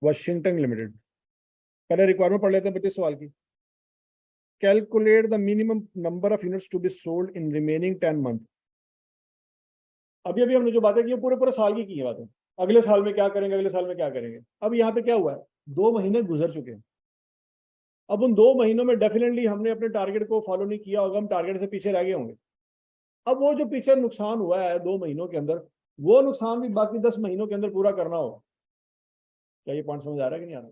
Washington limited. पहले requirement पढ़ लेते हैं 25 सवाल की। Calculate the minimum number of units to be sold in remaining 10 month. अभी अभी हमने जो बातें की पूरे पूरे साल की है बातें। अगले साल में क्या करेंगे, अगले साल में क्या करेंगे। अब यहाँ पे क्या हुआ है, 2 महीने गुजर चुके हैं। अब उन 2 महीनों में डेफिनेटली हमने अपने टारगेट को फॉलो नहीं किया होगा, हम टारगेट से पीछे रह गए होंगे। अब वो जो पीछे नुकसान हुआ है 2 महीनों के अंदर, वो नुकसान भी बाकी 10 महीनों के अंदर पूरा करना होगा। क्या ये पॉइंट समझ आ रहा है कि नहीं आ रहा?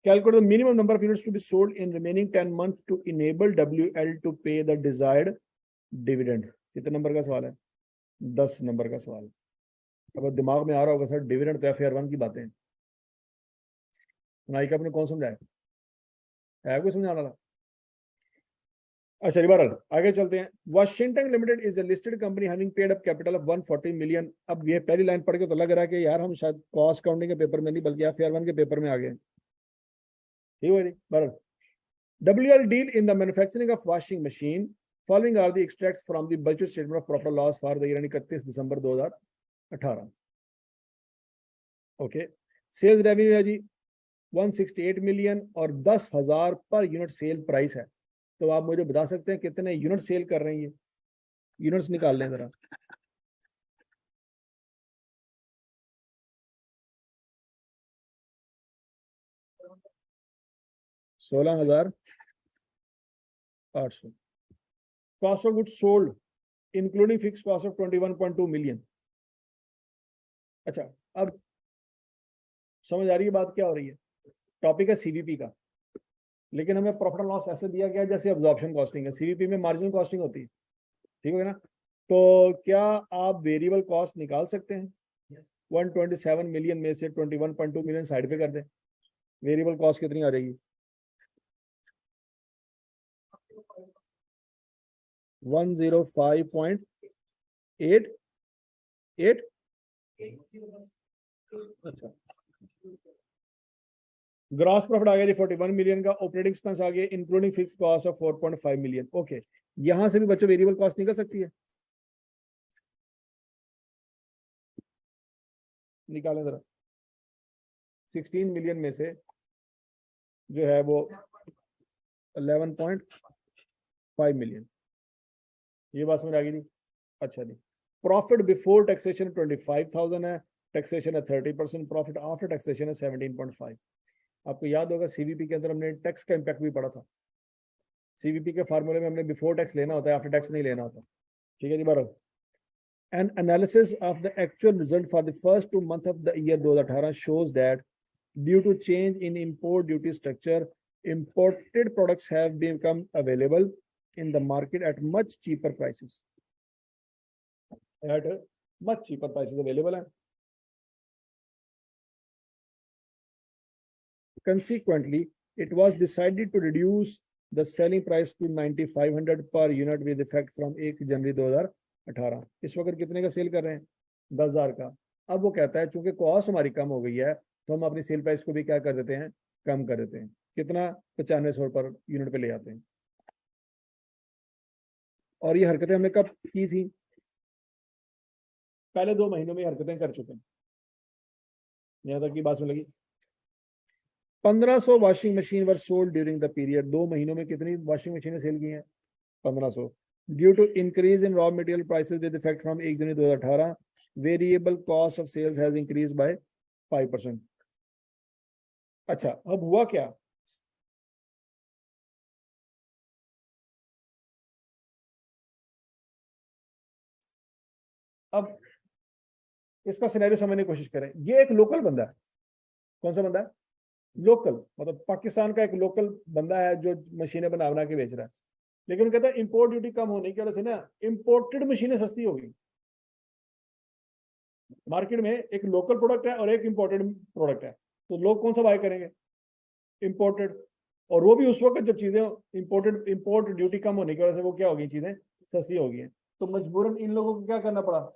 Calculate the minimum number of units to be sold in remaining 10 month to enable WL to pay the desired dividend. कितने नंबर का सवाल है? 10 नंबर का सवाल। अब दिमाग में आ रहा होगा सर डिविडेंड तो FR1 की बातें हैं, नाइक आपने कौन समझाया है, कोई समझाने वाला? अच्छा रिबरल, आगे चलते हैं। Washington limited is a listed company having paid up capital of 140 million. अब ये पहली लाइन पढ़ के तो लग रहा है कि यार हम शायद कॉस्ट काउंटिंग के पेपर में नहीं बल्कि FR1 के पेपर में आ गए। ठीक है बरल। WL deal in the manufacturing of washing machine. Following are the extracts from the budget statement of profit loss for the year 31 December 2018। Okay, sales revenue है जी 168 मिलियन और 10,000 पर यूनिट सेल प्राइस है। तो आप मुझे बता सकते हैं कितने यूनिट सेल कर रहे हैं ये? यूनिट्स निकाल लें जरा। $16,800। Cost of goods sold including fix cost of 21.2 million. अच्छा, अब समझ आ रही है बात क्या हो रही है? टॉपिक है CVP का, लेकिन हमें प्रॉफिट एंड लॉस ऐसे दिया गया जैसे अब्जॉर्प्शन कॉस्टिंग है। CVP में मार्जिनल कॉस्टिंग होती है, ठीक है ना? तो क्या आप वेरिएबल कॉस्ट निकाल सकते हैं? 127 मिलियन में से 21.2 मिलियन साइड पे कर दें, वेरिएबल कॉस्ट कितनी आ जाएगी? 105.88। अच्छा, ग्रॉस प्रॉफिट आ गया जी 41 मिलियन का। ऑपरेटिंग एक्सपेंस आ गया including fix cost of 4.5 million. Okay, यहां से भी बच्चों वेरिएबल कॉस्ट निकल सकती है, निकालें जरा। 16 मिलियन में से जो है वो 11.5 मिलियन। ये बात समझ आ गई जी? अच्छा जी, प्रॉफिट बिफोर टैक्सेशन 25,000 है, टैक्सेशन है 30%, प्रॉफिट आफ्टर टैक्सेशन है 17.5। आपको याद होगा CVP के अंदर हमने टैक्स का इम्पैक्ट भी पढ़ा था। CVP के फार्मूले में हमने बिफोर टैक्स लेना होता है, आफ्टर टैक्स नहीं लेना होता। ठीक है जी बारह। An analysis of the actual result for the first 2 months of the year 2018 shows that due to change in import duty structure, imported products have become available in the market at much cheaper prices. At much cheaper prices available है. Consequently, it was decided to reduce the selling price to 9,500 per unit with effect from 1 January 2018। इस वक्त कितने का cell कर रहे हैं? 10,000 का। अब वो कहता है चूंकि कॉस्ट हमारी कम हो गई है तो हम अपनी सेल प्राइस को भी क्या कर देते हैं, कम कर देते हैं। कितना? 9500 पर यूनिट पे ले आते हैं। और ये हरकतें हमने कब की थी? पहले 2 महीनों में हरकतें कर चुके हैं। यहां तक की बात में लगी। 1500 washing machine were sold during the period. 2 महीनों में कितनी वॉशिंग मशीनें सेल की हैं? 1500। Due to increase in raw material prices with effect from 1 January 2018, variable cost of sales has increase by 5%। अच्छा, अब हुआ क्या? अब इसका सिनेरियो समझने की कोशिश करें। ये एक लोकल बंदा है। कौन सा बंदा है? लोकल, मतलब पाकिस्तान का एक लोकल बंदा है जो मशीनें बना बना के बेच रहा है। लेकिन कहता है इंपोर्ट ड्यूटी कम होने की वजह से ना इंपोर्टेड मशीनें सस्ती हो गई। मार्केट में एक लोकल प्रोडक्ट है और एक इंपोर्टेड प्रोडक्ट है, तो लोग कौन सा बाय करेंगे? इंपोर्टेड। और वो भी उस वक्त जब चीजें इंपोर्ट ड्यूटी कम होने की वजह से वो क्या हो गई, चीजें सस्ती हो गई हैं। तो मजबूरन इन लोगों को क्या करना पड़ा?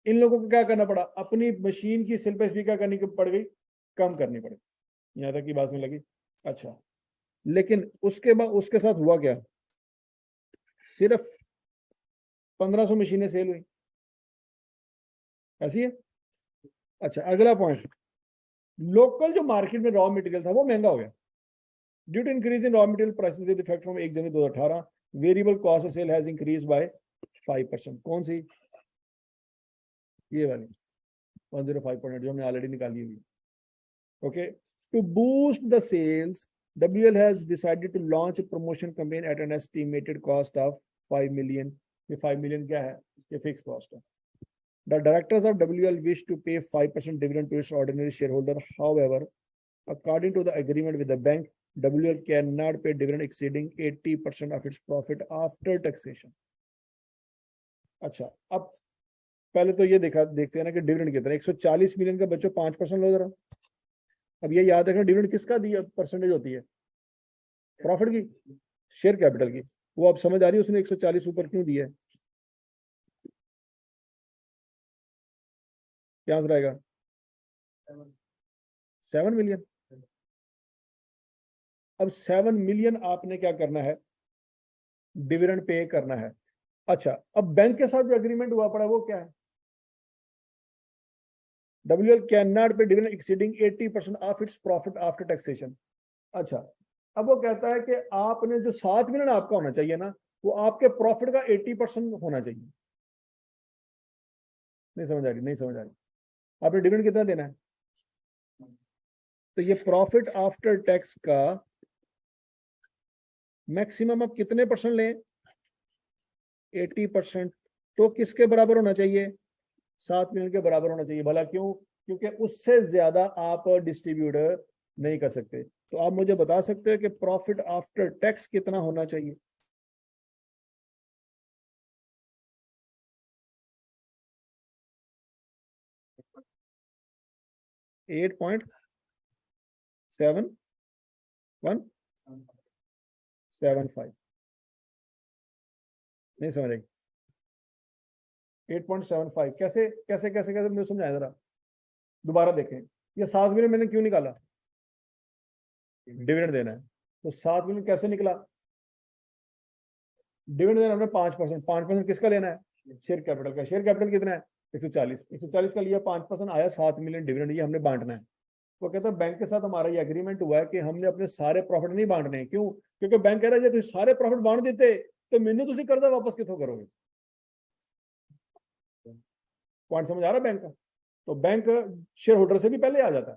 इन लोगों को क्या करना पड़ा? अपनी मशीन की सेल प्राइस भी क्या करनी पड़ गई, कम करनी पड़ी। यहाँ तक की बात में लगी। अच्छा, लेकिन उसके बाद उसके साथ हुआ क्या? सिर्फ 1500 मशीनें सेल हुई, ऐसी है? अच्छा, अगला पॉइंट, लोकल जो मार्केट में रॉ मटेरियल था वो महंगा हो गया due to increase in raw material prices with effect from 1 January 2018 variable cost of sale has increase by 5%। कौन सी? ये वाली 105.8 जो हमने ऑलरेडी निकाली हुई। Okay, to boost the sales WL has decided to launch a promotion campaign at an estimated cost of 5 million. ये 5 million क्या है? ये fixed cost है। The directors of WL wish to pay 5% dividend to its ordinary shareholder. However, according to the agreement with the bank, WL cannot pay dividend exceeding 80% of its profit after taxation. अच्छा, अब पहले तो ये देखते हैं ना कि डिविडेंड कितना है। 140 मिलियन का बच्चों 5% लो जरा। अब ये याद रखना डिविडेंड किसका दिया परसेंटेज होती है? प्रॉफिट की, शेयर कैपिटल की। वो अब समझ आ रही है उसने 140 ऊपर क्यों दिया है? क्या आंसर आएगा? 7 मिलियन। अब 7 मिलियन आपने क्या करना है? डिविडेंड पे करना है। अच्छा, अब बैंक के साथ जो एग्रीमेंट हुआ पड़ा वो क्या है? WL cannot pay dividend exceeding 80% of its profit after taxation. अच्छा, अब वो कहता है कि आपने जो 7 मिलियन आपका होना चाहिए ना, वो आपके प्रॉफिट का 80% होना चाहिए। नहीं समझ आ रही? नहीं समझ आ रही? आपने डिविडेंड कितना देना है? तो ये प्रॉफिट आफ्टर टैक्स का मैक्सिमम आप कितने परसेंट लें? 80%। तो किसके बराबर होना चाहिए? 7 मिलियन के बराबर होना चाहिए। भला क्यों? क्योंकि उससे ज्यादा आप डिस्ट्रीब्यूट नहीं कर सकते। तो आप मुझे बता सकते हैं कि प्रॉफिट आफ्टर टैक्स कितना होना चाहिए? $8.715। नहीं समझ रही? 8.75 कैसे कैसे कैसे कैसे मुझे समझाया जरा, दोबारा देखें। ये 7 मिलियन मैंने क्यों निकाला? डिविडेंड देना है। तो 7 मिलियन कैसे निकला? डिविडेंड देना हमने 5%। 5% किसका लेना है? शेयर कैपिटल का। शेयर कैपिटल कितना है? 140 का लिया, 5% आया, 7 मिलियन डिविडेंड, ये हमने बांटना है। वो कहता है बैंक के साथ हमारा ये एग्रीमेंट हुआ है कि हमने अपने सारे प्रॉफिट नहीं बांटने हैं। क्यों? क्योंकि बैंक कह रहा है तुम सारे प्रॉफिट बांट देते तो मैंने तुझे कर्जा वापस कितों करोगे? पॉइंट समझ आ रहा है बैंक का? तो बैंक शेयर होल्डर से भी पहले आ जाता है।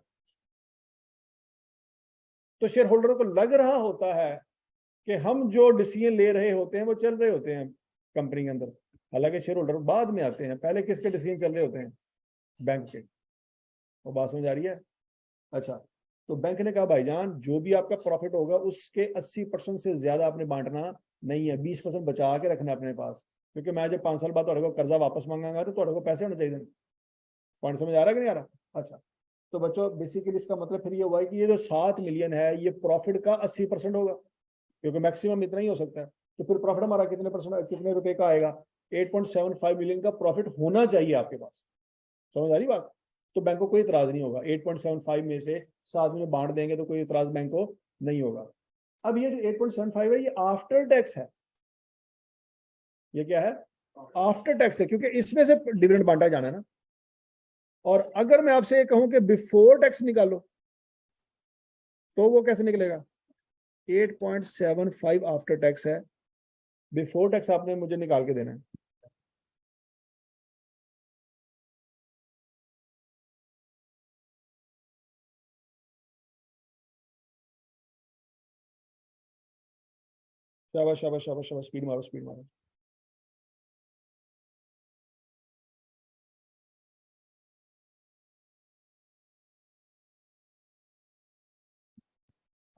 तो शेयर होल्डर को लग रहा होता है कि हम जो डिसीजन ले रहे होते हैं वो चल रहे होते हैं कंपनी के अंदर, हालांकि शेयर होल्डर बाद में आते हैं। पहले किसके डिसीजन चल रहे होते हैं? बैंक के। वो बात समझ आ रही है? अच्छा, तो बैंक ने कहा भाईजान जो भी आपका प्रॉफिट होगा उसके 80% से ज्यादा आपने बांटना नहीं है, 20% बचा के रखना अपने पास, क्योंकि मैं जब 5 साल बाद को कर्जा वापस मांगांगा तो को पैसे होने चाहिए। पॉइंट समझ आ रहा है कि नहीं आ रहा? अच्छा, तो बच्चों बेसिकली इसका मतलब फिर ये हुआ है कि ये जो 7 मिलियन है ये प्रॉफिट का 80% होगा, क्योंकि मैक्सिमम इतना ही हो सकता है। तो फिर प्रॉफिट हमारा कितने रुपए का आएगा? 8.75 मिलियन का प्रॉफिट होना चाहिए आपके पास। समझ आ रही बात? तो बैंक को कोई इतराज नहीं होगा। 8.75 में से 7 में बांट देंगे तो कोई इतराज बैंक को नहीं होगा। अब ये जो 8.75 है ये आफ्टर टैक्स है। ये क्या है? आफ्टर टैक्स है, क्योंकि इसमें से डिविडेंड बांटा जाना है ना। और अगर मैं आपसे ये कहूं कि बिफोर टैक्स निकालो तो वो कैसे निकलेगा? 8.75 आफ्टर टैक्स है, बिफोर टैक्स आपने मुझे निकाल के देना है। शाबाश शाबाश शाबाश शाबाश, स्पीड मारो स्पीड मारो।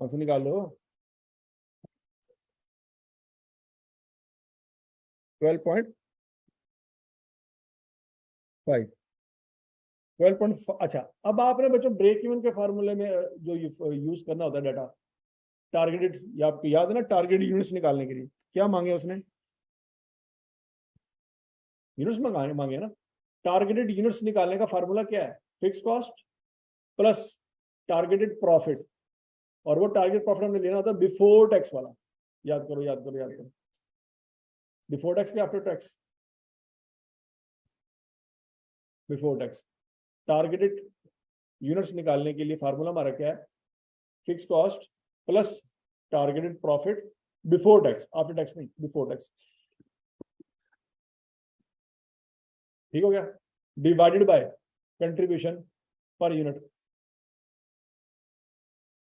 आंसर निकाल लो। 12.5। 12.5। अच्छा, अब आपने बच्चों ब्रेक इवन के फार्मूले में जो यूज करना होता है डाटा, टारगेटेड, या आपको याद है ना, टारगेट यूनिट्स निकालने के लिए क्या मांगे उसने? यूनिट्स मांगे ना। टारगेटेड यूनिट्स निकालने का फार्मूला क्या है? Fix cost plus targeted profit. और वो टारगेट प्रॉफिट हमने लेना होता है बिफोर टैक्स वाला। याद करो याद करो याद करो। बिफोर टैक्स के after tax? Before tax. Targeted units निकालने के लिए फार्मूला हमारा क्या है, fix cost plus targeted profit before tax, after tax नहीं, बिफोर टैक्स। ठीक हो गया, divided by contribution per unit,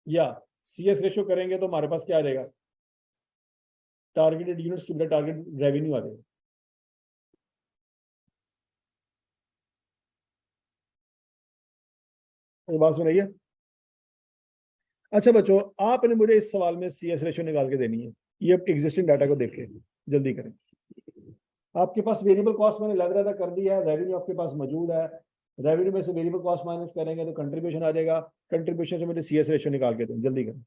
या CS रेशियो करेंगे तो हमारे पास क्या आ जाएगा, टारगेटेड यूनिट्स की बजाय टारगेट रेवेन्यू आ जाएगा। ये बात सुनाइए। अच्छा बच्चों, आपने मुझे इस सवाल में CS रेशियो निकाल के देनी है, ये एग्जिस्टिंग डाटा को देख के जल्दी करें। आपके पास वेरिएबल कॉस्ट मैंने लग रहा था कर दिया है, रेवेन्यू आपके पास मौजूद है, रेवेन्यू में से वेरिएबल कॉस्ट माइनस करेंगे तो कंट्रीब्यूशन आ जाएगा, कंट्रीब्यूशन से मुझे CS रेशियो निकाल के दें, जल्दी करें।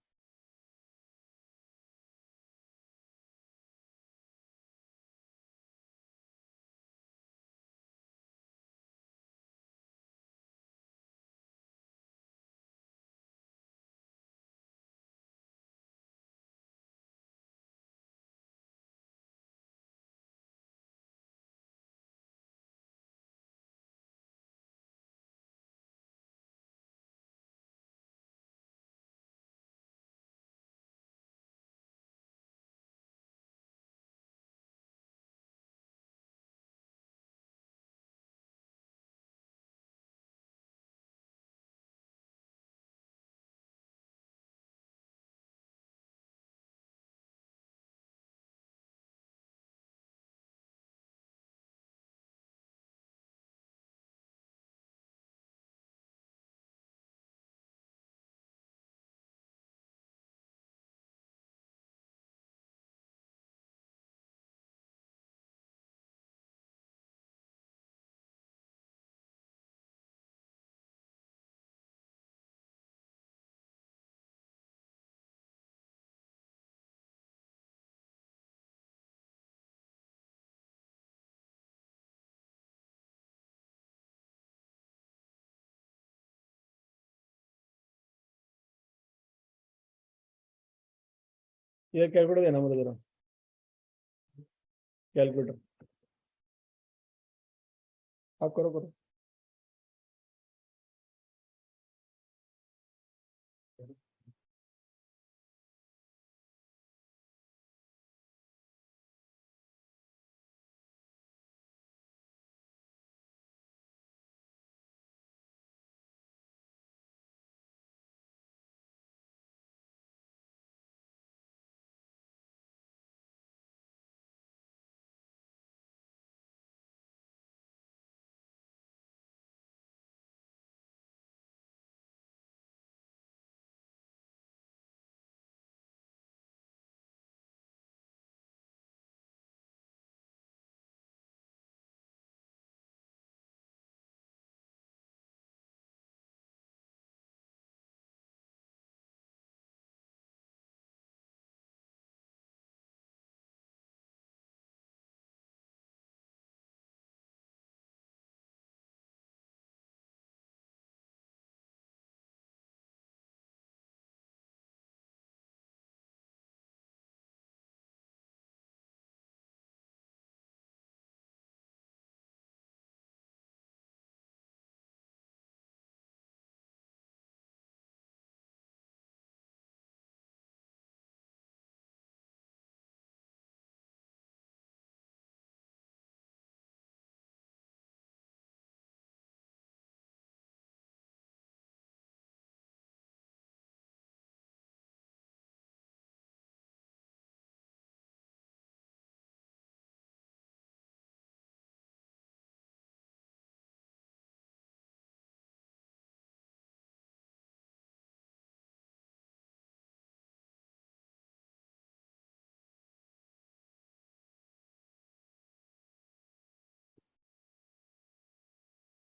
ये कैलकुलेटर देना मुझे जरा, कैलकुलेटर आप करो करो।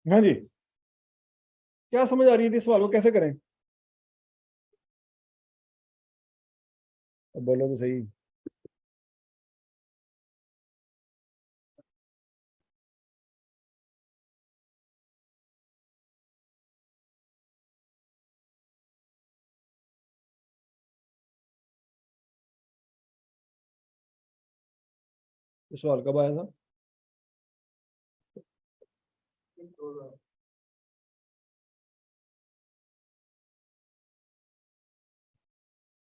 हाँ जी, क्या समझ आ रही थी, सवाल को कैसे करें, अब बोलो तो सही। ये सवाल कब आया था?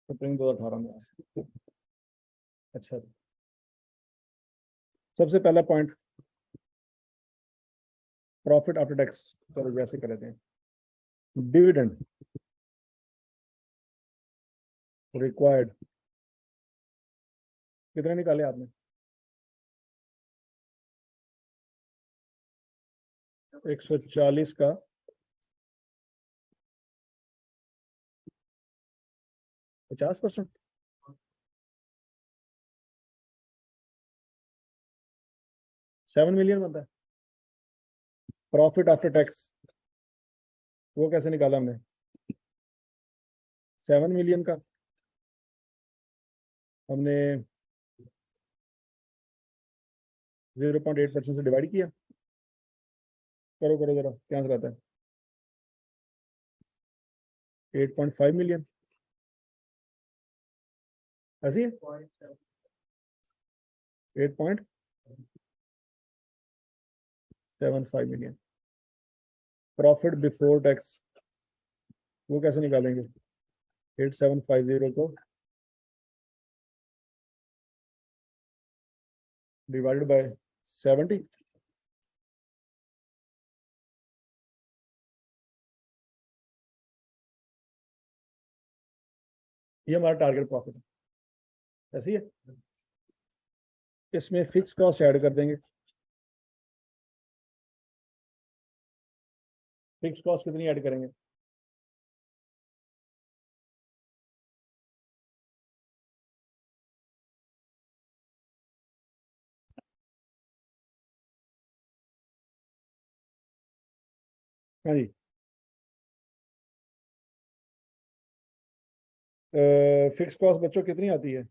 स्प्रिंग 2018 में। अच्छा, सबसे पहला पॉइंट प्रॉफिट आफ्टर टैक्स, चलो वैसे कर लेते हैं। डिविडेंड रिक्वायर्ड कितने निकाले आपने? 140 का 50%, 7 मिलियन बनता है। प्रॉफिट आफ्टर टैक्स वो कैसे निकाला हमने? 7 मिलियन का हमने 0.8% से डिवाइड किया। करो करो जरा, क्या आंसर आता है? 8.5 मिलियन, ऐसी है 8.75 मिलियन। प्रॉफिट बिफोर टैक्स वो कैसे निकालेंगे? 8750 को डिवाइडेड बाय 70, ये हमारा टारगेट प्रॉफिट है, ऐसी है। इसमें फिक्स कॉस्ट ऐड कर देंगे। फिक्स कॉस्ट कितनी ऐड करेंगे? हाँ जी, फिक्स कॉस्ट बच्चों कितनी आती है?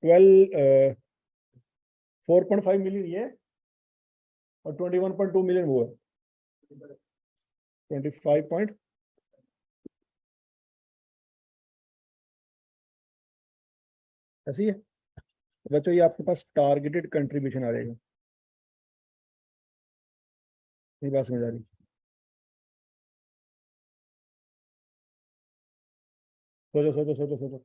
4.5 मिलियन ये, और 21.2 मिलियन वो है। 25 पॉइंट, ऐसी है बच्चों। ये आपके पास टारगेटेड कंट्रीब्यूशन आ जाएगा। ये बात समझ आ रही? सोचो सोचो सोचो सोचो।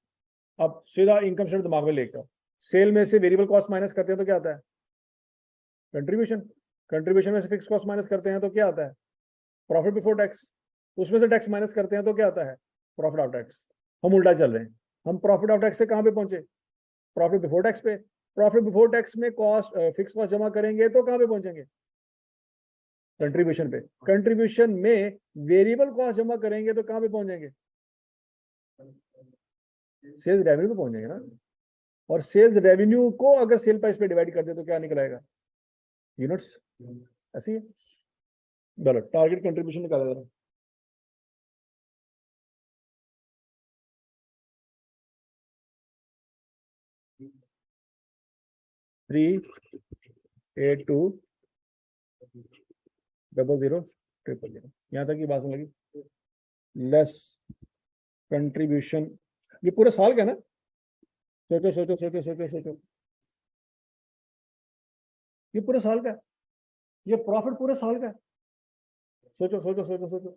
अब सीधा इनकम स्टेटमेंट दिमाग में लेकर, सेल में से वेरिएबल कॉस्ट माइनस करते हैं तो क्या आता है? कंट्रीब्यूशन। कंट्रीब्यूशन में से फिक्स कॉस्ट माइनस करते हैं तो क्या आता है? Profit before tax. उसमें से टैक्स माइनस करते हैं तो क्या आता है? Profit after tax. हम उल्टा चल रहे हैं। हम प्रॉफिट आफ्टर टैक्स से कहां पे पहुंचे? प्रॉफिट बिफोर टैक्स पे। प्रॉफिट बिफोर टैक्स में कॉस्ट फिक्स कॉस्ट जमा करेंगे तो कहां पे पहुंचेंगे? कंट्रीब्यूशन पे। कंट्रीब्यूशन में वेरिएबल कॉस्ट जमा करेंगे तो कहां पे पहुंचेंगे? सेल्स रेवेन्यू पे पहुंचेंगे ना। और सेल्स रेवेन्यू को अगर सेल प्राइस पे डिवाइड कर दे तो क्या निकल आएगा? यूनिट्स, ऐसी है। चलो टारगेट कंट्रीब्यूशन निकाला जरा। थ्री 820000 यहाँ तक की बात लगी। लेस कंट्रीब्यूशन, ये पूरे साल का ना? सोचो सोचो सोचो सोचो सोचो, ये पूरे साल का है। ये प्रॉफिट पूरे साल का है। सोचो सोचो सोचो सोचो,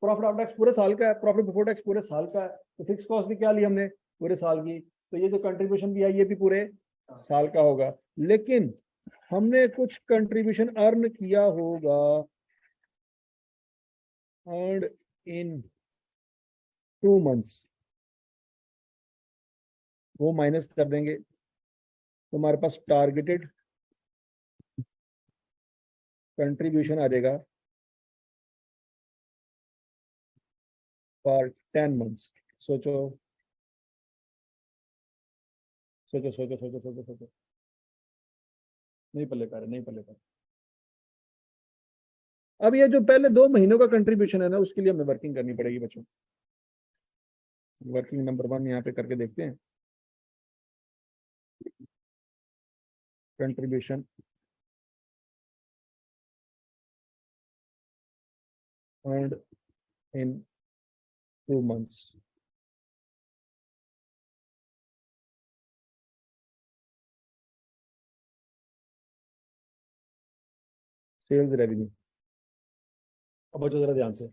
प्रॉफिट आफ्टर टैक्स पूरे साल का है, प्रॉफिट बिफोर टैक्स पूरे साल का है, तो फिक्स कॉस्ट भी क्या ली हमने? पूरे साल की। तो ये जो कंट्रीब्यूशन भी है ये भी पूरे साल का होगा। लेकिन हमने कुछ कंट्रीब्यूशन अर्न किया होगा, अर्न इन 2 मंथ्स, वो माइनस कर देंगे तो हमारे पास टारगेटेड कंट्रीब्यूशन आ जाएगा फॉर 10 मंथ्स। सोचो सोचो सोचो सोचो सोचो सोचो, नहीं पल्ले पा रहे, नहीं पल्ले पा रहे। अब ये जो पहले 2 महीनों का कंट्रीब्यूशन है ना, उसके लिए हमें वर्किंग करनी पड़ेगी बच्चों। वर्किंग नंबर 1 यहाँ पे करके देखते हैं। कंट्रीब्यूशन अर्नड इन 2 मंथ्स। सेल्स रेवेन्यू, अब बच्चों जरा ध्यान से।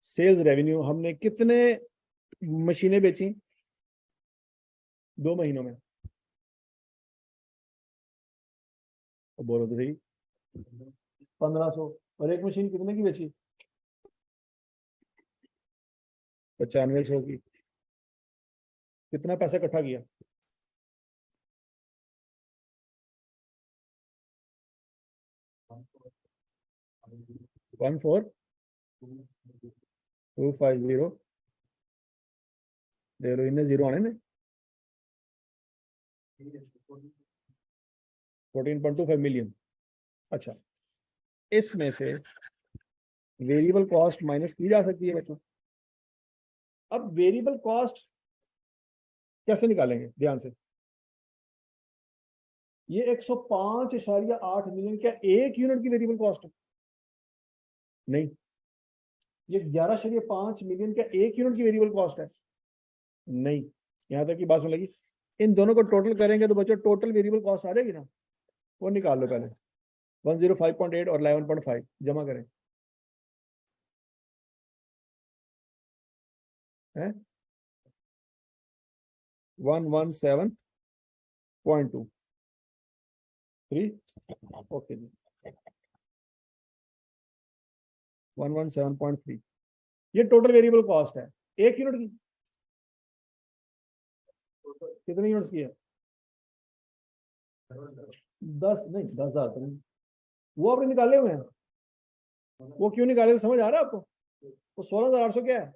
सेल्स रेवेन्यू हमने कितने मशीनें बेची 2 महीनों में, तो बोलो तो सही 1500, और एक मशीन कितने की बेची 9500 की। कितना पैसा इकट्ठा किया 14250 दे लो, इन्हें जीरो आने ने 14.25 मिलियन। अच्छा, इसमें से वेरिएबल कॉस्ट माइनस की जा सकती है बच्चों। अब वेरिएबल कॉस्ट कैसे निकालेंगे, ध्यान से, ये 105.8 मिलियन क्या एक यूनिट की वेरिएबल कॉस्ट है? नहीं, ये 11.5 मिलियन क्या एक यूनिट की वेरिएबल कॉस्ट है? नहीं। यहां तक की बात सुन लगी। इन दोनों को टोटल करेंगे तो बच्चों टोटल वेरिएबल कॉस्ट आ जाएगी ना, वो निकाल लो पहले। 105.8 और 11.5 जमा करें, है 117.23, ओके जी, 117.3, ये टोटल वेरिएबल कॉस्ट है एक यूनिट की। कितने यूनिट्स की है? 10 नहीं, 10,000 तो नहीं, वो आपने निकाले हुए हैं। वो क्यों निकाले, समझ आ रहा है आपको? वो 16,800 क्या है,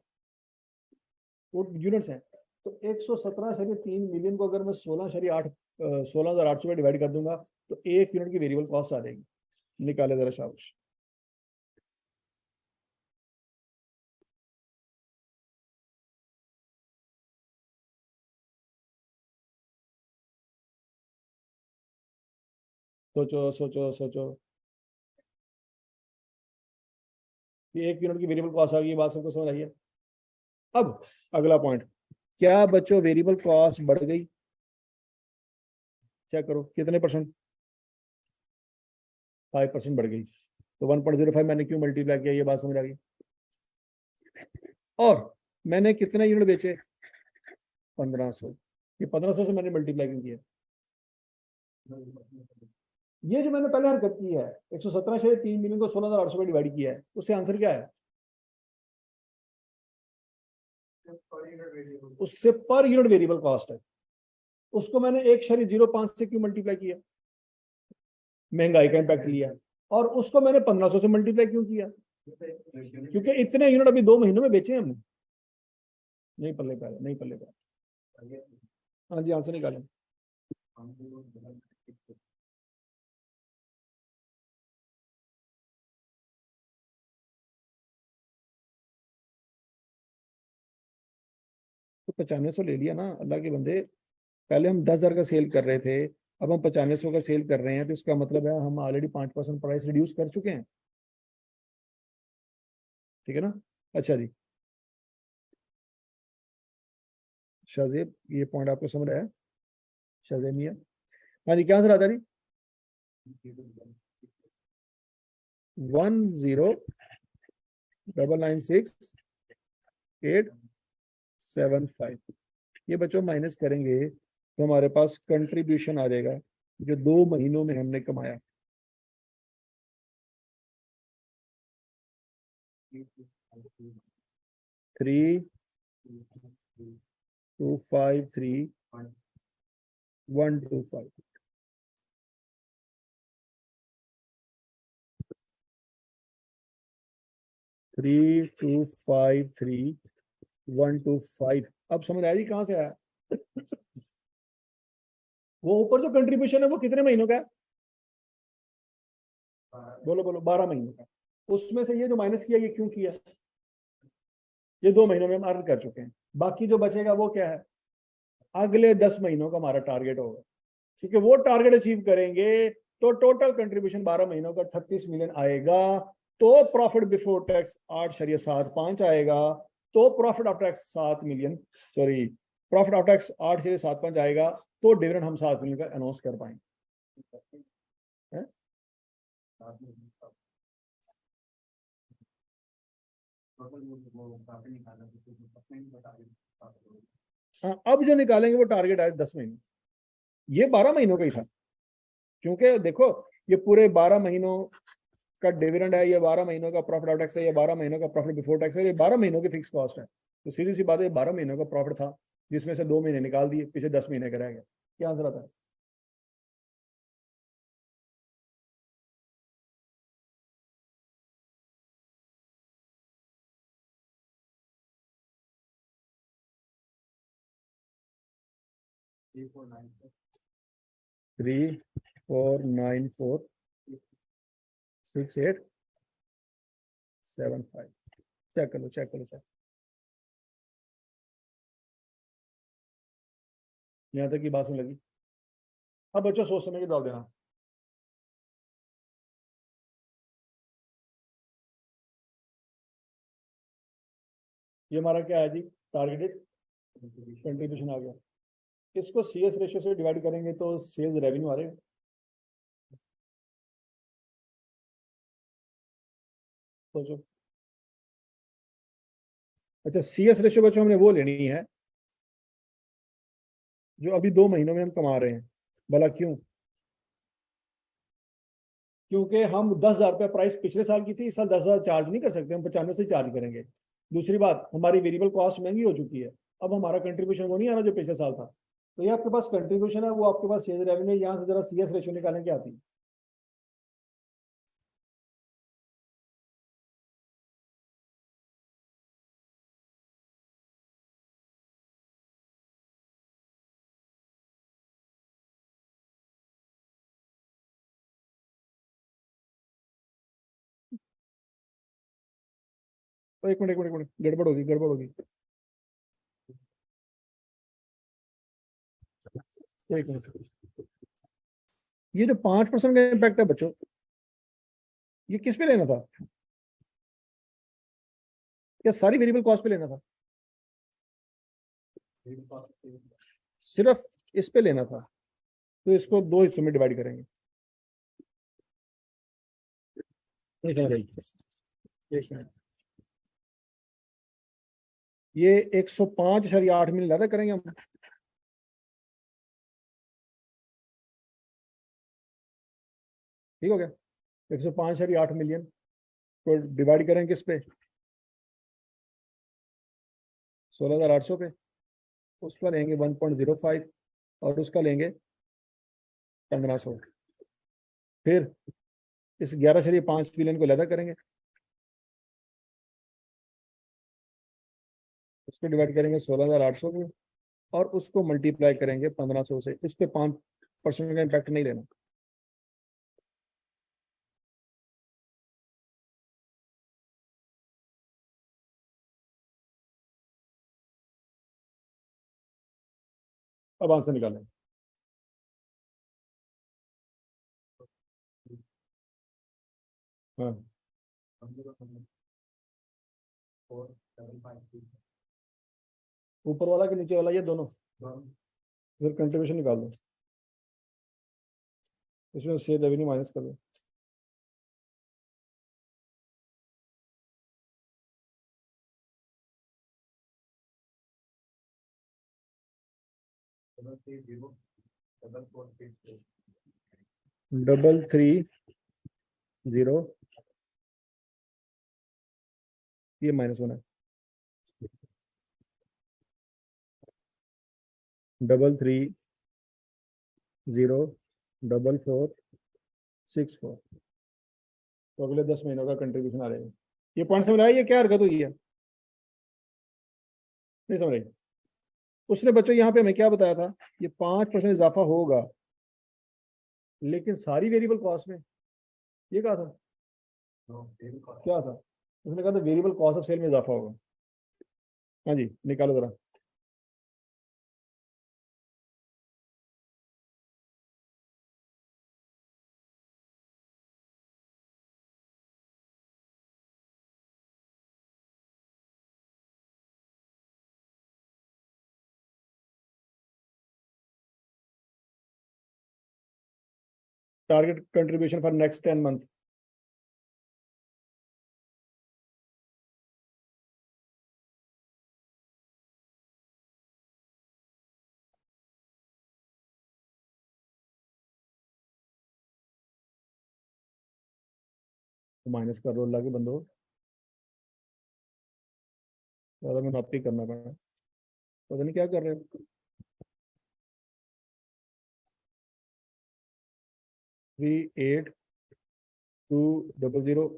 वो यूनिट्स हैं। तो 117.3 मिलियन को अगर मैं 16,800 में डिवाइड कर दूंगा तो एक यूनिट की वेरिएबल कॉस्ट आ जाएगी। निकाले जरा शाबाश। सोचो सोचो सोचो, कि एक यूनिट की वेरिएबल कॉस्ट आ गई, बात सबको समझ आई है। अब अगला पॉइंट, क्या बच्चों वेरिएबल कॉस्ट बढ़ गई? चेक करो कितने परसेंट, 5% बढ़ गई। तो 1.05 मैंने क्यों मल्टीप्लाई किया, ये बात समझ आ गई। और मैंने कितने यूनिट बेचे 1500, ये 1500 से मैंने मल्टीप्लाई क्यों किया? ये जो मैंने पहले हरकत की है 117.3 मिलियन को 16,800 में डिवाइड किया है, उससे आंसर क्या है? उससे पर यूनिट वेरिएबल कॉस्ट है, उसको मैंने 1.05 से क्यों मल्टीप्लाई किया? महंगाई का इम्पैक्ट लिया। और उसको मैंने 1500 से मल्टीप्लाई क्यों किया? क्योंकि इतने यूनिट अभी 2 महीनों में बेचे हैं हमने। नहीं पल्ले पा रहा, नहीं पल्ले पा रहा। हाँ जी, आंसर निकालें। तो 9500 ले लिया ना अल्लाह के बंदे। पहले हम 10,000 का सेल कर रहे थे, अब हम 9500 का सेल कर रहे हैं, तो इसका मतलब है हम ऑलरेडी 5% प्राइस रिड्यूस कर चुके हैं। ठीक है ना? अच्छा जी, शाहजेब, ये पॉइंट आपको समझ आया? शाहजेब मियाँ, हाँ जी, क्या आंसर आता है? 10,996,875, ये बच्चों माइनस करेंगे तो हमारे पास कंट्रीब्यूशन आ जाएगा जो 2 महीनों में हमने कमाया। 3,253,125, 3,253,125। अब समझ आया जी कहां से आया? वो ऊपर जो कंट्रीब्यूशन है वो कितने महीनों का है? बोलो बोलो, 12 महीनों का। उसमें से ये जो माइनस किया ये क्यों किया? ये 2 महीनों में हम अर्न कर चुके हैं, बाकी जो बचेगा वो क्या है? अगले 10 महीनों का हमारा टारगेट होगा, क्योंकि वो टारगेट अचीव करेंगे तो टोटल कंट्रीब्यूशन 12 महीनों का 38 मिलियन आएगा। तो प्रॉफिट बिफोर टैक्स 8.75 आएगा। तो profit after tax 7 million, sorry, profit after tax 8.75 आएगा। तो डिविडेंड हम 7 मिलियन का अनाउंस कर पाएंगे। हाँ, अब जो निकालेंगे वो टारगेट आए 10 महीने, ये 12 महीनों का ही था, क्योंकि देखो ये पूरे 12 महीनों का डिविडेंड है, ये 12 महीनों का प्रॉफिट आफ्टर टैक्स है, ये 12 महीनों का प्रॉफिट बिफोर टैक्स है, ये 12 महीनों की फिक्स कॉस्ट है। तो सीधी सी बात है, 12 महीनों का प्रॉफिट था जिसमें से 2 महीने निकाल दिए, पीछे 10 महीने का रह गया। क्या आंसर आता है? थ्री 4 9 4 6 8 7 5। चेक कर लो, चेक कर लो सर, यहाँ तक की बात सुन लगी। अब बच्चों सोच समझ के जवाब देना। ये हमारा क्या है जी? टारगेटेड कंट्रीब्यूशन आ गया। इसको CS रेशियो से डिवाइड करेंगे तो सेल्स रेवेन्यू आ रहे हैं। सोचो। अच्छा, CS रेशियो बच्चों हमने वो लेनी है जो अभी 2 महीनों में हम कमा रहे हैं। भला क्यों? क्योंकि हम 10,000 रुपये प्राइस पिछले साल की थी, इस साल 10,000 चार्ज नहीं कर सकते, हम 95 से चार्ज करेंगे। दूसरी बात, हमारी वेरिएबल कॉस्ट महंगी हो चुकी है, अब हमारा कंट्रीब्यूशन वो नहीं आ रहा जो पिछले साल था। तो ये आपके पास कंट्रीब्यूशन है, वो आपके पास सेल्स रेवेन्यू, यहाँ से जरा CS रेशियो निकालने की आती है। तो एक मिनट, एक मिनट, एक मिनट, गड़बड़ होगी, गड़बड़ होगी। एक मिनट, ये जो 5% का इम्पैक्ट है बच्चों, ये किस पे लेना था? क्या सारी वेरिएबल कॉस्ट पे लेना था? सिर्फ इस पे लेना था, तो इसको 2 हिस्सों में डिवाइड करेंगे। एक मिनट, ये 105.8 मिलियन ज्यादा करेंगे हम। ठीक हो गया? 105.8 मिलियन को डिवाइड करें किस पे? 16,800 पे। उसका लेंगे 1.05 और उसका लेंगे 1,500। फिर इस 11.5 मिलियन को लैदा करेंगे, उसको डिवाइड करेंगे 16,800 पे और उसको मल्टीप्लाई करेंगे 1,500 से। इस पे 5% का इम्पैक्ट नहीं लेना। अब आंसर निकालें। हाँ, ऊपर वाला कि नीचे वाला, ये दोनों। फिर कंट्रीब्यूशन निकाल दो, इसमें से रेवेन्यू माइनस कर दो। डबल 3 0, ये -1 है। 33 0 4 4 6 4। तो अगले 10 महीनों का कंट्रीब्यूशन आ जाएगा। ये पॉइंट समझ आया? ये क्या हरकत हुई है? नहीं समझ आई? उसने बच्चों यहाँ पे हमें क्या बताया था? ये 5% इजाफा होगा, लेकिन सारी वेरिएबल कॉस्ट में। ये कहा था? क्या था? उसने कहा था वेरिएबल कॉस्ट ऑफ सेल में इजाफा होगा। हाँ जी, निकालो जरा। Target contribution for next 10 month. तो माइनस कर लो, अल्लाह के बंदो, ज़्यादा मैं नॉपी करना पड़ा, पता नहीं क्या कर रहे हो। 38200000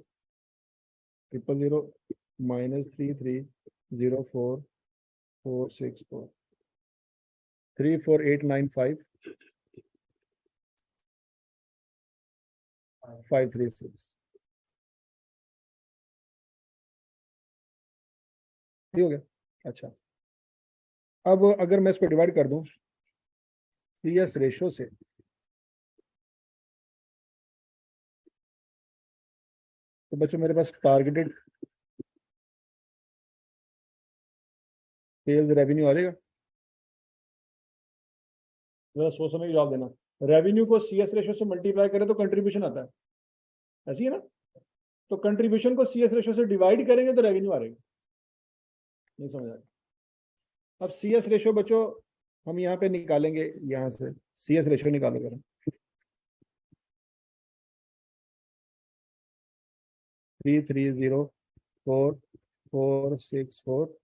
-330446 34895 536 ठीक हो गया। अच्छा, अब अगर मैं इसको डिवाइड कर दूं CS रेशो से, तो बच्चों मेरे पास टारगेटेड सेल्स रेवेन्यू आ जाएगा। जरा सोच समझ के जवाब देना। रेवेन्यू को CS रेशो से मल्टीप्लाई करें तो कंट्रीब्यूशन आता है, ऐसी है ना। तो कंट्रीब्यूशन को CS रेशो से डिवाइड करेंगे तो रेवेन्यू आ जाएगा। नहीं समझ आया। अब CS रेशो बच्चों हम यहाँ पे निकालेंगे, यहाँ से CS रेशो निकालोगे ना, 330446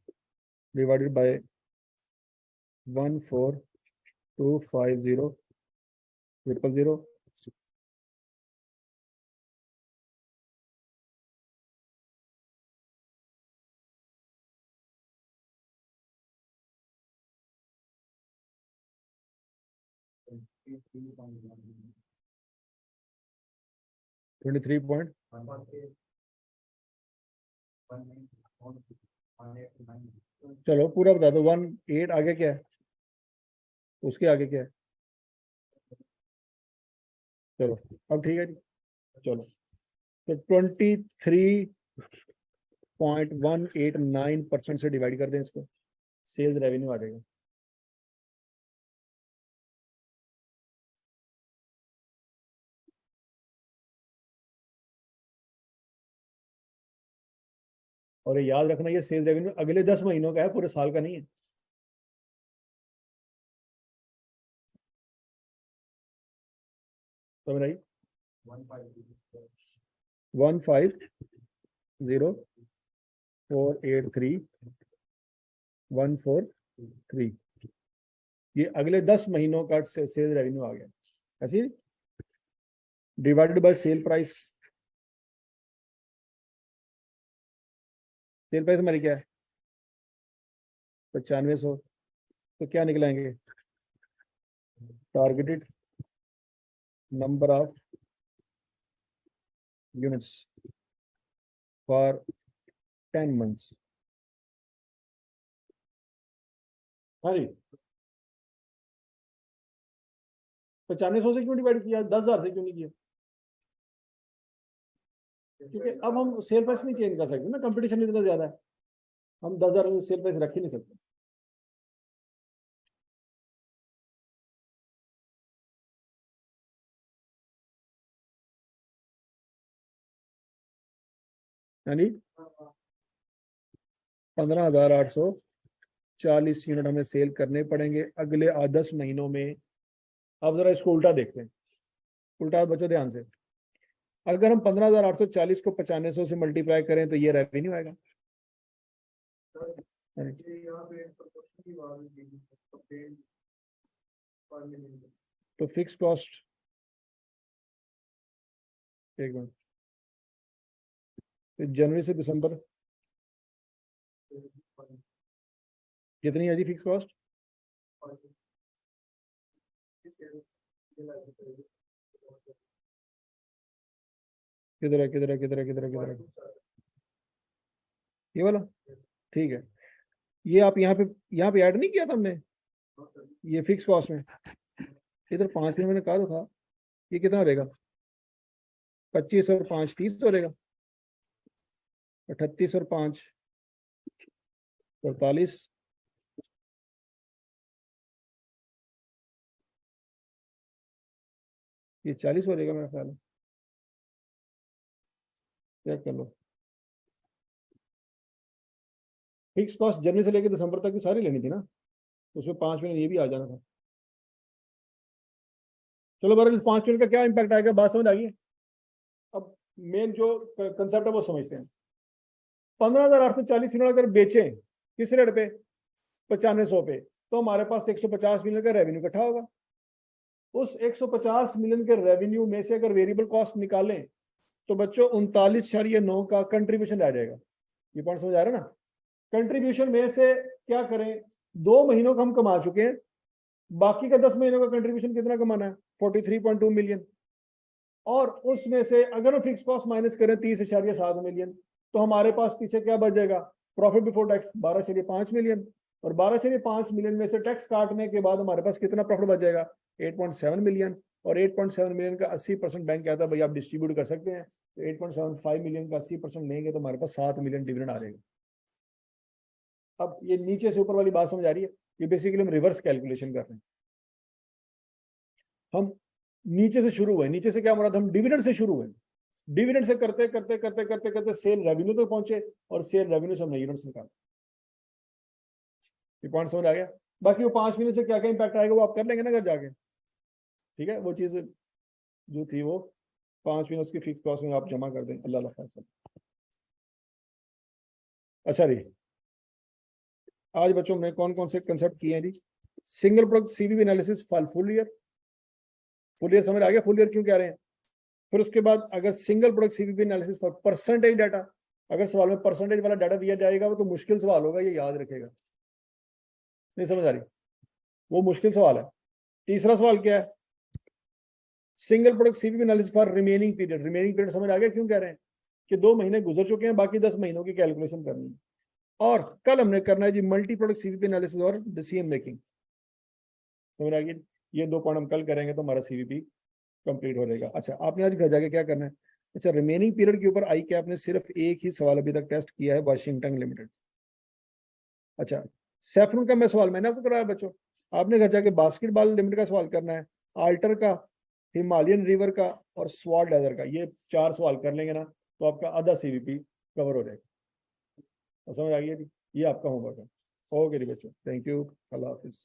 डिवाइडेड बाय 14250 23 पॉइंट, चलो पूरा बता दो। 18 आगे क्या है, उसके आगे क्या है, चलो अब ठीक है जी। चलो तो 23.189% से डिवाइड कर दें इसको, सेल्स रेवेन्यू आ जाएगा। और ये याद रखना, ये सेल्स रेवेन्यू अगले 10 महीनों का है, पूरे साल का नहीं है। समझ आई? 150483143 ये अगले 10 महीनों का सेल्स रेवेन्यू आ गया। ऐसे divided by sale price, sale price हमारी क्या है 9500, तो क्या निकलाएंगे, targeted number of units for 10 months। हाँ जी, 9500 से क्यों डिवाइड किया, 10,000 से क्यों नहीं किया? क्योंकि अब हम सेल प्राइस नहीं चेंज कर सकते ना, कंपटीशन इतना ज्यादा है, हम 10,000 में सेल प्राइस रख ही नहीं सकते। यानी 15,840 यूनिट हमें सेल करने पड़ेंगे अगले 10 महीनों में। अब जरा इसको उल्टा देखते हैं, उल्टा बच्चों ध्यान से। अगर हम 15,840 को 9500 से मल्टीप्लाई करें तो ये रेवेन्यू आएगा। तो फिक्स कॉस्ट, एक मिनट, जनवरी से दिसंबर कितनी है जी फिक्स कॉस्ट? किधर है किधर है किधर है किधर है किधर है, ये वाला, ठीक है। ये आप यहाँ पे ऐड नहीं किया था हमने, ये फिक्स कॉस्ट में इधर 5 में मैंने कहा तो था। ये कितना हो जाएगा, 25 और 5 30 हो जाएगा, 38 और 5 48, ये 40 हो जाएगा मेरा ख्याल है, चेक कर लो। फिक्स कॉस्ट जनवरी से लेकर दिसंबर तक की सारी लेनी थी ना, उसमें 5 मिनट ये भी आ जाना था। चलो बहरहाल 5 मिनट का क्या इम्पैक्ट आएगा, बात समझ आ गई। अब मेन जो कंसेप्ट है वो समझते हैं। 15,840 यूनिट अगर बेचें किस रेट पे, 9500 पे, तो हमारे पास 150 मिलियन का रेवेन्यू इकट्ठा होगा। उस 150 मिलियन के रेवेन्यू में से अगर वेरिएबल कॉस्ट निकालें तो बच्चों 39.9 का कंट्रीब्यूशन आ जाएगा। ये पॉइंट समझ आ रहा है ना। कंट्रीब्यूशन में से क्या करें, 2 महीनों का हम कमा चुके हैं, बाकी का 10 महीनों का कंट्रीब्यूशन कितना कमाना है, 43.2 मिलियन। और उसमें से अगर हम फिक्स कॉस्ट माइनस करें 30.7 मिलियन, तो हमारे पास पीछे क्या बच जाएगा, प्रॉफिट बिफोर टैक्स 12.5 मिलियन। और 12.5 मिलियन में से टैक्स काटने के बाद हमारे पास कितना प्रॉफिट बच जाएगा, 8.7 मिलियन। और 8.7 मिलियन का 80% बैंक कहता है भाई आप डिस्ट्रीब्यूट कर सकते हैं, तो 8.75 मिलियन का 80% लेंगे तो हमारे पास 7 मिलियन डिविडेंड आ जाएगा। अब ये नीचे से ऊपर वाली बात समझ आ रही है, ये बेसिकली हम रिवर्स कैलकुलेशन कर रहे हैं। हम नीचे से शुरू हुए, नीचे से क्या मुराद, हम डिविडेंड से शुरू हुए, डिविडेंड से करते करते करते करते करते सेल रेवेन्यू तक पहुंचे, और सेल रेवेन्यू से हमने यूनिट्स निकाले। ये पॉइंट समझ आ गया। बाकी वो 5 मिलियन से क्या क्या इंपैक्ट आएगा वो आप कर लेंगे ना घर जाके, ठीक है। वो चीज जो थी वो 5 मिलियन की फिक्स कॉस्ट में आप जमा कर दें, अल्लाह फैसल। अच्छा जी, आज बच्चों में कौन कौन से कंसेप्ट किए हैं जी। Single product CVP analysis for full year, full year समझ आ गया, फुल ईयर क्यों कह रहे हैं। फिर उसके बाद अगर single product CVP analysis for percentage data, अगर सवाल में परसेंटेज वाला डाटा दिया जाएगा वो तो मुश्किल सवाल होगा, ये याद रखेगा। नहीं समझ आ रही, वो मुश्किल सवाल है। तीसरा सवाल क्या है, single product CVP analysis for remaining period. Remaining period समझ आ गया क्यों कह रहे हैं, कि 2 महीने गुजर चुके हैं, बाकी 10 महीनों की कैलकुलेशन करनी है। और कल हमने करना है जी मल्टी प्रोडक्ट सीवीपी एनालिसिस और डिसीजन मेकिंग। समझ आ गई, ये 2 पॉइंट हम कल करेंगे तो हमारा सीवीपी कंप्लीट हो जाएगा। अच्छा, आपने आज घर जाके क्या करना है, अच्छा रिमेनिंग पीरियड के ऊपर आई कैप ने सिर्फ एक ही सवाल अभी तक टेस्ट किया है, वाशिंगटन लिमिटेड। अच्छा, सैफरन का मैं सवाल मैंने आपको कराया बच्चों, आपने घर जाके बास्केटबॉल लिमिटेड का सवाल करना है, आल्टर का, हिमालयन रिवर का और स्वाड लेदर का। ये 4 सवाल कर लेंगे ना तो आपका आधा सीवीपी कवर हो जाएगा। समझ आ गई, ये आपका होमवर्क है। ओके जी बच्चों, थैंक यू, अल्लाह हाफिज।